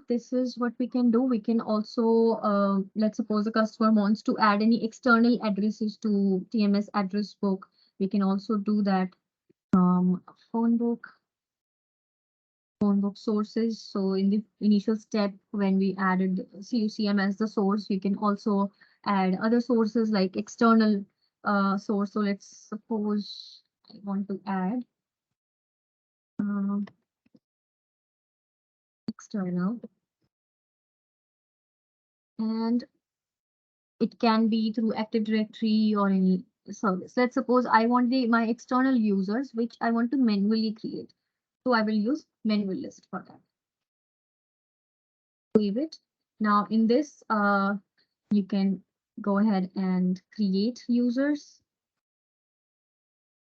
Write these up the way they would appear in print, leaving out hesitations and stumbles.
this is what we can do. We can also, let's suppose the customer wants to add any external addresses to TMS address book. We can also do that. Phone book sources. So in the initial step, when we added CUCM as the source, we can also add other sources like external source. So let's suppose I want to add um, external, and it can be through Active Directory or any service. Let's suppose I want my external users, which I want to manually create. So I will use manual list for that. Save it. Now in this, you can go ahead and create users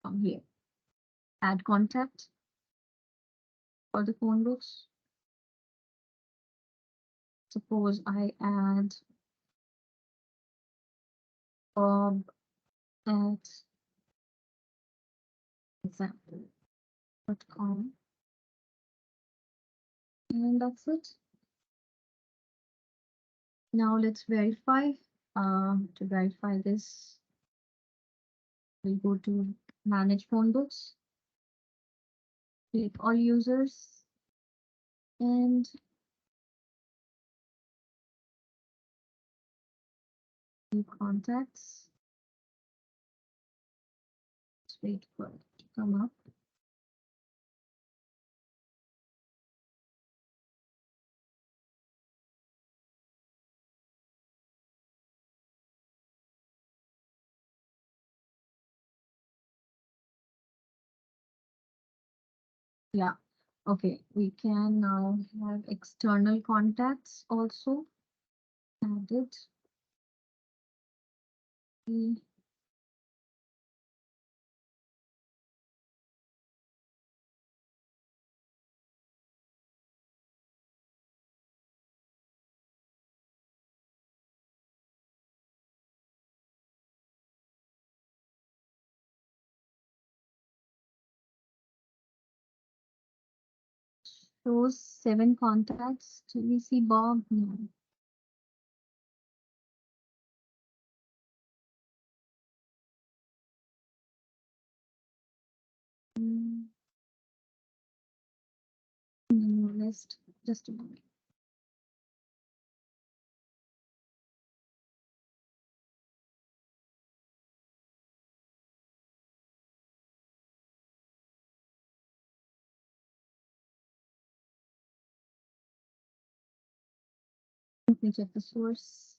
from here. Add contact for the phone books. Suppose I add Bob at example.com, and that's it. Now let's verify. To verify this, we'll go to manage phone books, click all users, and new contacts. Let's wait for it to come up. Yeah, okay. We can now have external contacts also added. We shows 7 contacts. Do we see Bob? No. Mm, list. Just a moment. Let me check the source.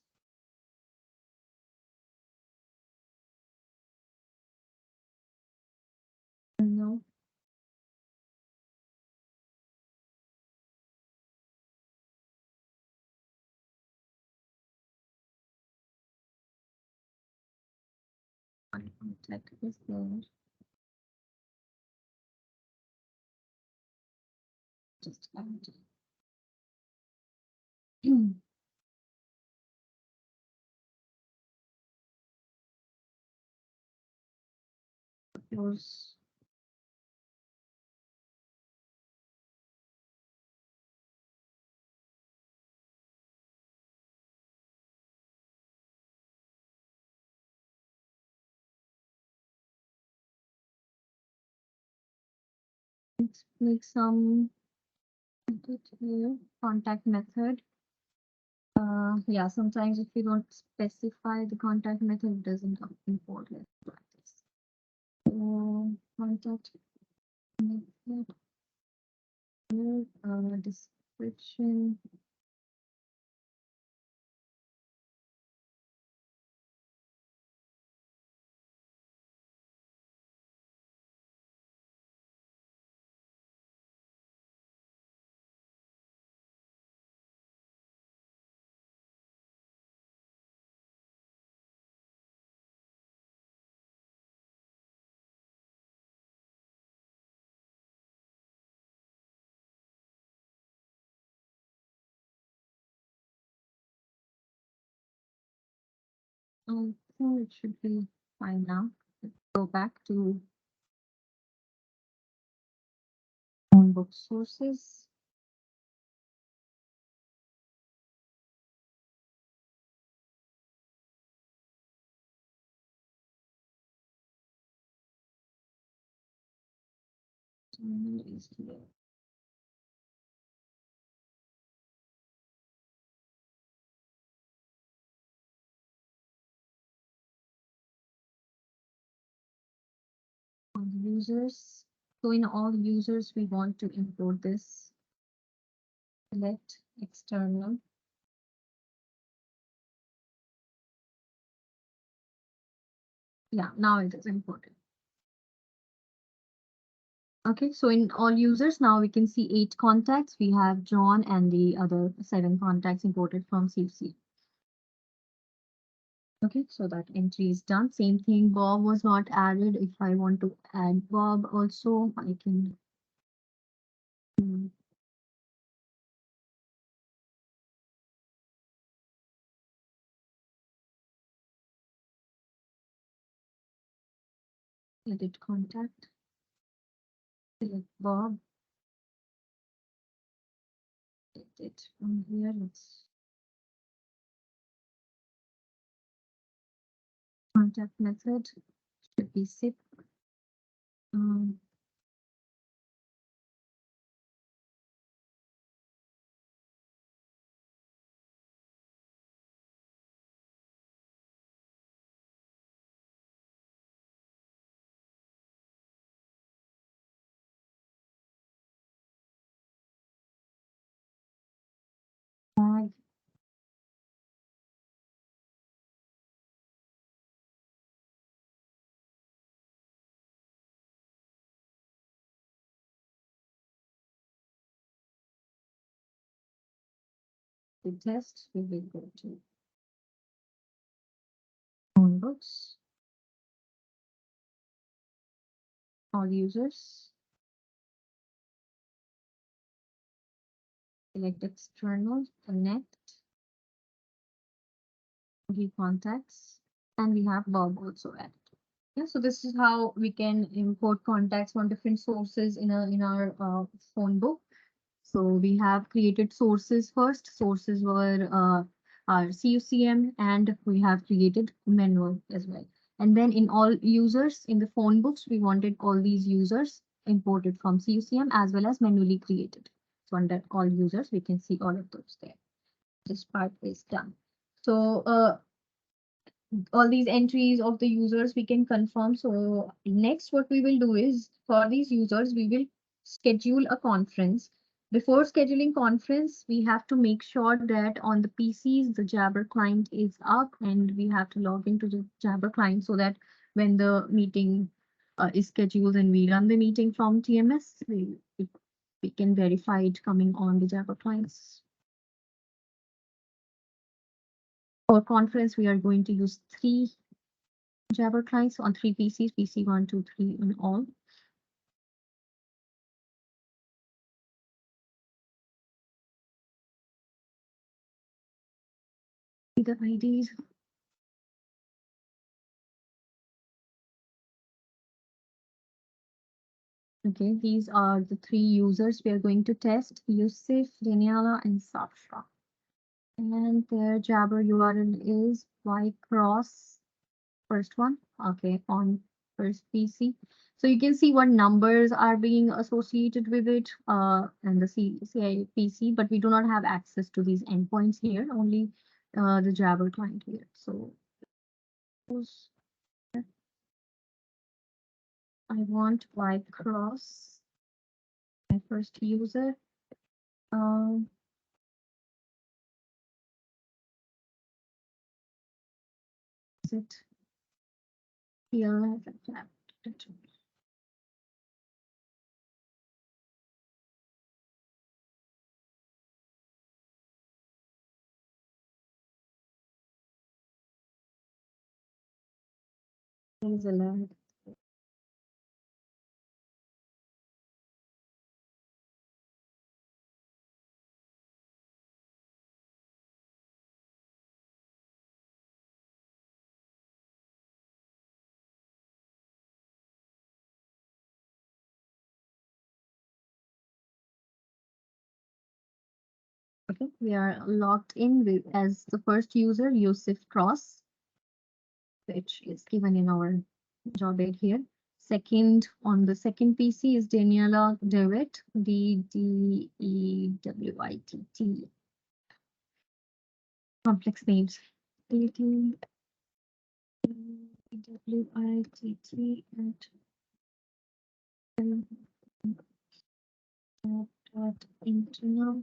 No. One contact is there. Just add. Yours. Let's make some here. Contact method. Yeah, sometimes if you don't specify the contact method, it doesn't import it like this. So contact method here, description. I think it should be fine now. Let's go back to phone book sources. Is here. On users. So in all users, we want to import this. Select external. Yeah, now it is imported. Okay, so in all users, now we can see 8 contacts. We have John and the other 7 contacts imported from CC. Okay, so that entry is done. Same thing, Bob was not added. If I want to add Bob also, I can edit contact, select Bob, edit from here. Let's contact method should be SIP. Um, tag, the test, we will go to phone books, all users, select external, connect, the contacts, and we have Bob also added. Yeah, so this is how we can import contacts from different sources in our phone book. So we have created sources first. Sources were our CUCM, and we have created manual as well. And then in all users in the phone books, we wanted all these users imported from CUCM as well as manually created. So under all users, we can see all of those there. This part is done. So all these entries of the users we can confirm. So next what we will do is for these users, we will schedule a conference. Before scheduling conference, we have to make sure that on the PCs, the Jabber client is up and we have to log into the Jabber client so that when the meeting is scheduled and we run the meeting from TMS, we can verify it coming on the Jabber clients. For conference, we are going to use 3 Jabber clients on 3 PCs, PC 1, 2, 3, and all. The IDs. Okay, these are the 3 users we are going to test: Yusuf, Daniela, and Safra. And their Jabber URL is ycross, first one, okay, on first PC. So you can see what numbers are being associated with it and the CI PC, but we do not have access to these endpoints here, only the Jabber client here. So I want ycross, my first user. Um, is it here? There's a lag. Okay, we are logged in with, as the first user, Yusuf Cross, which is given in our job aid here. Second, on the second PC is Daniela Dewitt, Dewitt. Complex names. Dewitt at internal.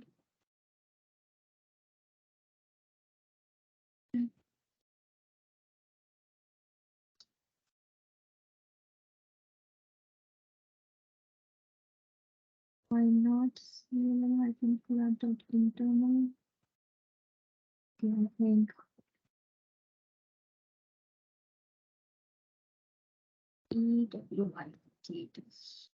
Why not? I think that internal. Okay, I think EWIT is.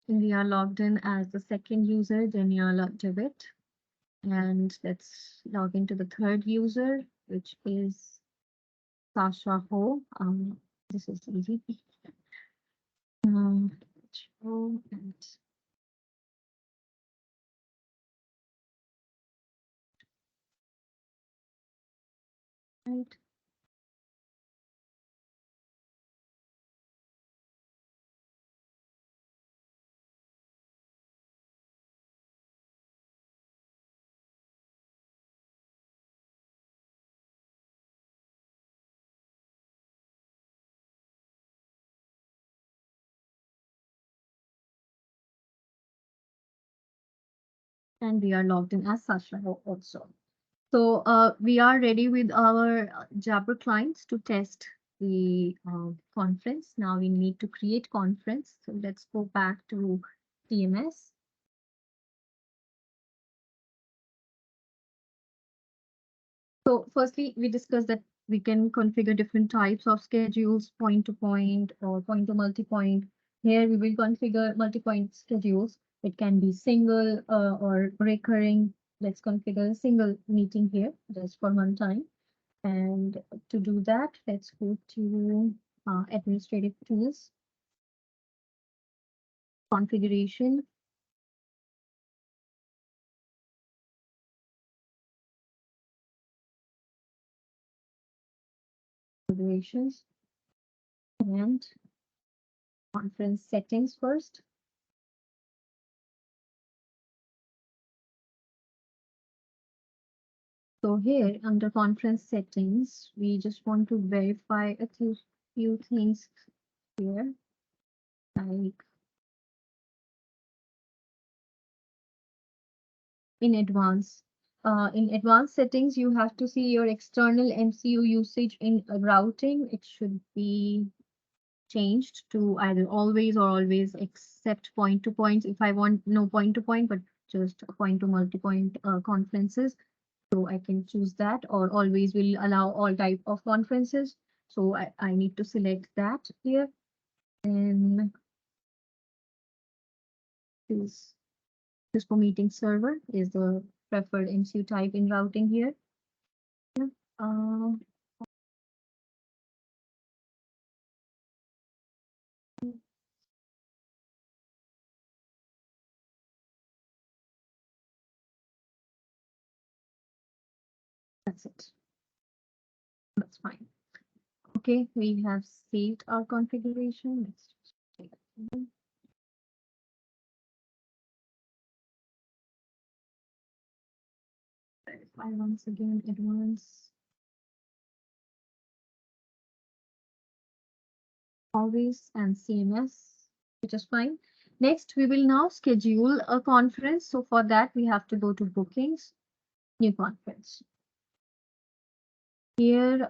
We are logged in as the second user, Daniela Dewitt. And let's log into the third user, which is Sasha Ho. This is easy. Um, Ho and right. And we are logged in as Sasha Ho also. So we are ready with our Jabber clients to test the conference. Now we need to create conference. So let's go back to TMS. So firstly, we discussed that we can configure different types of schedules, point to point or point to multi-point. Here we will configure multi-point schedules. It can be single or recurring. Let's configure a single meeting here just for one time. And to do that, let's go to administrative tools, configuration, configurations, and conference settings first. So here under conference settings, we just want to verify a few things here, like in advance. In advanced settings, you have to see your external MCU usage in routing. It should be changed to either always or always except point to points. If I want no point to point, but just point to multi-point conferences, so I can choose that, or always will allow all type of conferences. So I need to select that here. And this Cisco meeting server is the preferred MCU type in routing here. Yeah. That's it. That's fine. Okay, we have saved our configuration. Let's just take it. Verify once again advance. Always and CMS, which is fine. Next, we will now schedule a conference. So for that, we have to go to bookings, new conference. Here,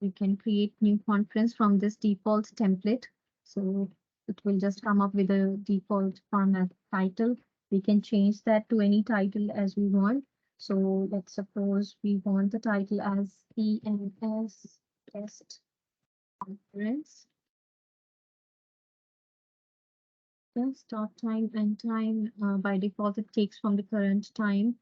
we can create new conference from this default template. So it will just come up with a default format title. We can change that to any title as we want. So let's suppose we want the title as TMS test conference. The start time and time by default it takes from the current time.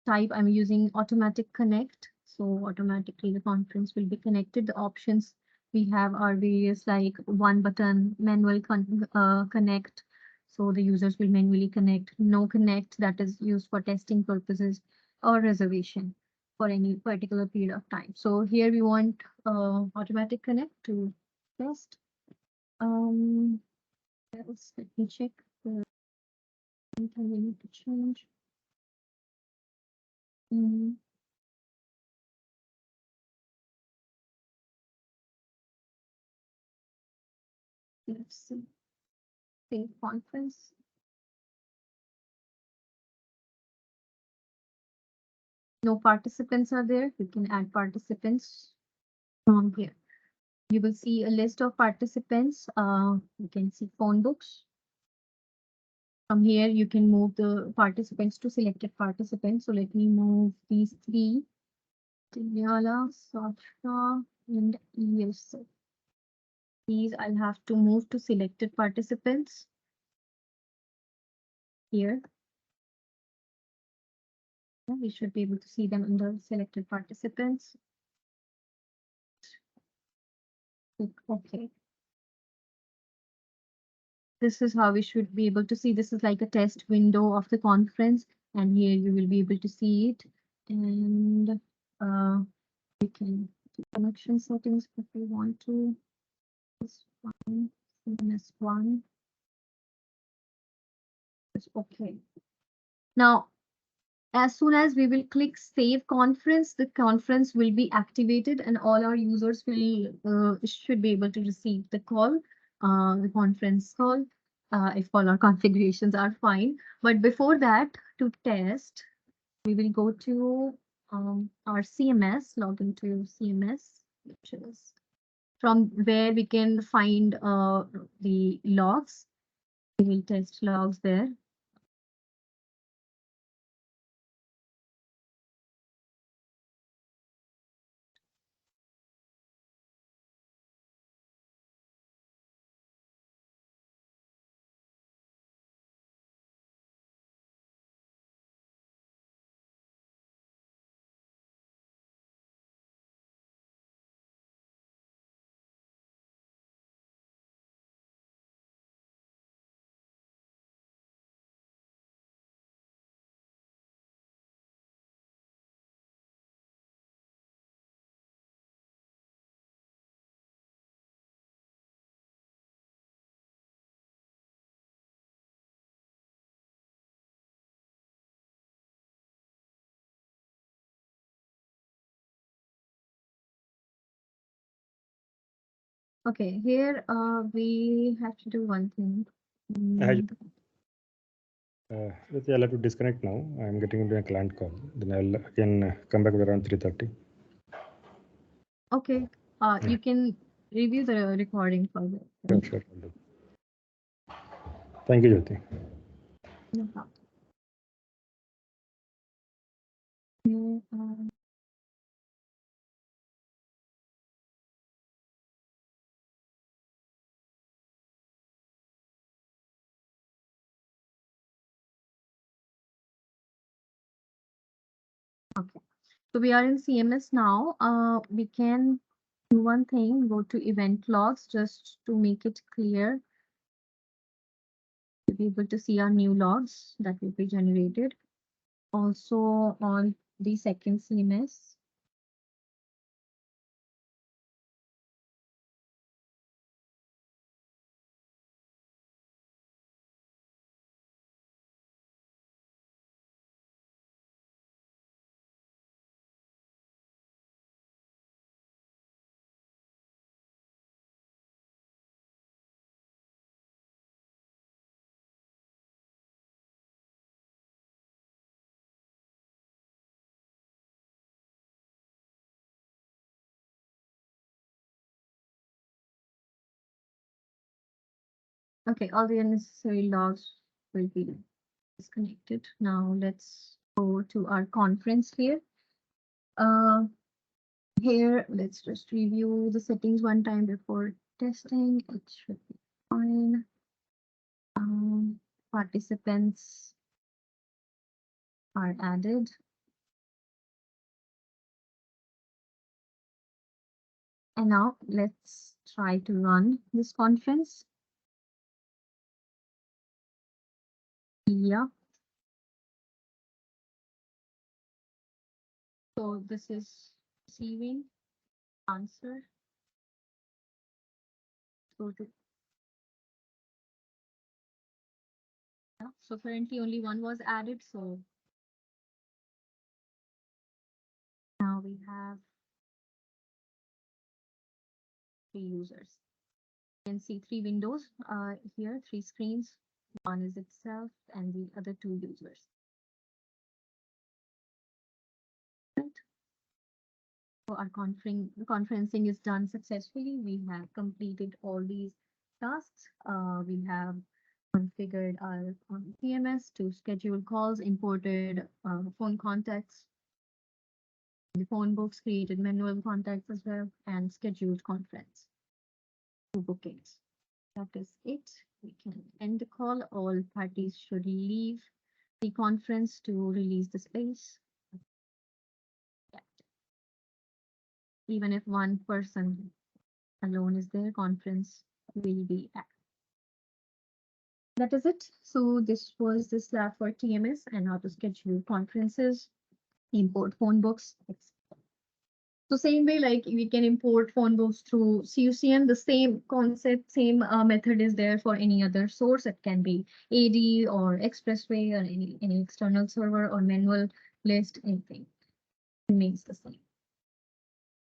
Type I'm using automatic connect, so automatically the conference will be connected. The options We have our various like one button manual connect. So the users will manually connect. No connect, that is used for testing purposes, or reservation for any particular period of time. So here we want automatic connect to test. Else, let me check the anything we need to change. Mm, let's see. Save conference. No participants are there. You can add participants from here. You will see a list of participants. You can see phone books. From here, you can move the participants to selected participants. So let me move these three. Tilyala, Sasha, and Yusuf. These I'll have to move to selected participants here. We should be able to see them under selected participants. Click OK. This is how we should be able to see. This is like a test window of the conference, and here you will be able to see it. And we can do connection settings if we want to. This one, this one. It's okay. Now, as soon as we will click save conference, the conference will be activated and all our users will should be able to receive the call, the conference call, if all our configurations are fine. But before that, to test, we will go to our CMS, log into CMS, which is from where we can find the logs. We will test logs there. Okay, here we have to do one thing. I'll have to disconnect now. I'm getting into a client call. Then I'll again come back around 3:30. Okay, you can review the recording further. Sure, I'll do. Thank you, Jyoti. No problem. Yeah, okay, so we are in CMS now. We can do one thing, go to event logs just to make it clear to be able to see our new logs that will be generated. Also on the second CMS. Okay, all the unnecessary logs will be disconnected. Now let's go to our conference here. Here, let's just review the settings one time before testing. It should be fine. Participants are added. And now let's try to run this conference. Yeah. So this is receiving answer. Go to, yeah. So currently only one was added. So now we have 3 users. You can see 3 windows here, 3 screens. One is itself and the other 2 users. Right. So our conferencing is done successfully. We have completed all these tasks. We have configured our TMS to schedule calls, imported phone contacts, the phone books, created manual contacts as well, and scheduled conference bookings. That is it. We can end the call. All parties should leave the conference to release the space. Yeah. Even if one person alone is there, conference will be active. That is it. So this was this lab for TMS and how to schedule conferences, import phone books. So same way, like we can import phone books through CUCM, the same concept, same method is there for any other source. It can be AD or Expressway or any external server or manual list, anything remains the same.